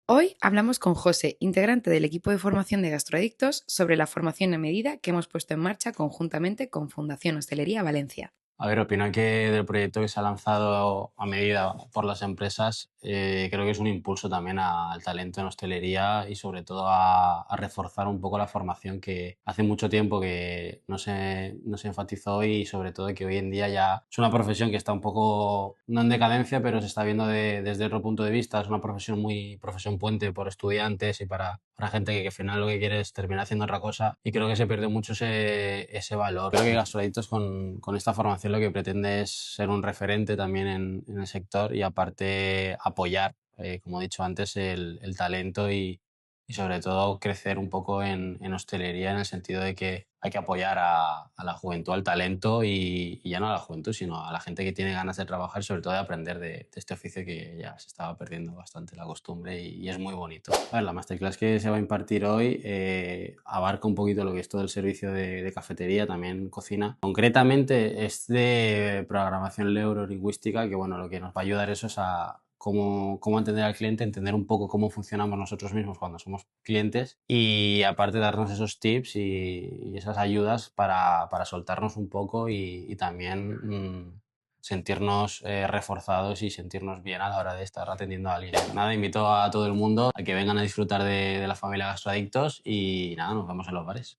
Hoy hablamos con José, integrante del equipo de formación de gastroadictos, sobre la formación a medida que hemos puesto en marcha conjuntamente con Fundación Hostelería Valencia. A ver, opino que del proyecto que se ha lanzado a medida por las empresas, creo que es un impulso también al talento en hostelería y sobre todo a reforzar un poco la formación que hace mucho tiempo que no se enfatizó y sobre todo que hoy en día ya es una profesión que está un poco, no en decadencia, pero se está viendo desde otro punto de vista. Es una profesión muy profesión puente por estudiantes y para gente que al final lo que quiere es terminar haciendo otra cosa y creo que se pierde mucho ese valor. Creo que Gastroadictos con esta formación lo que pretende es ser un referente también en el sector y aparte apoyar, como he dicho antes, el talento y sobre todo crecer un poco en hostelería en el sentido de que hay que apoyar a la juventud, al talento y ya no a la juventud, sino a la gente que tiene ganas de trabajar y sobre todo de aprender de este oficio que ya se estaba perdiendo bastante la costumbre y es muy bonito. A ver, la masterclass que se va a impartir hoy abarca un poquito lo que es todo el servicio de cafetería, también cocina. Concretamente es de programación neurolingüística, que bueno, lo que nos va a ayudar eso es a cómo entender al cliente, entender un poco cómo funcionamos nosotros mismos cuando somos clientes y aparte darnos esos tips y esas ayudas para soltarnos un poco y también sentirnos reforzados y sentirnos bien a la hora de estar atendiendo a alguien. Nada, invito a todo el mundo a que vengan a disfrutar de la familia Gastroadictos y nada, nos vemos en los bares.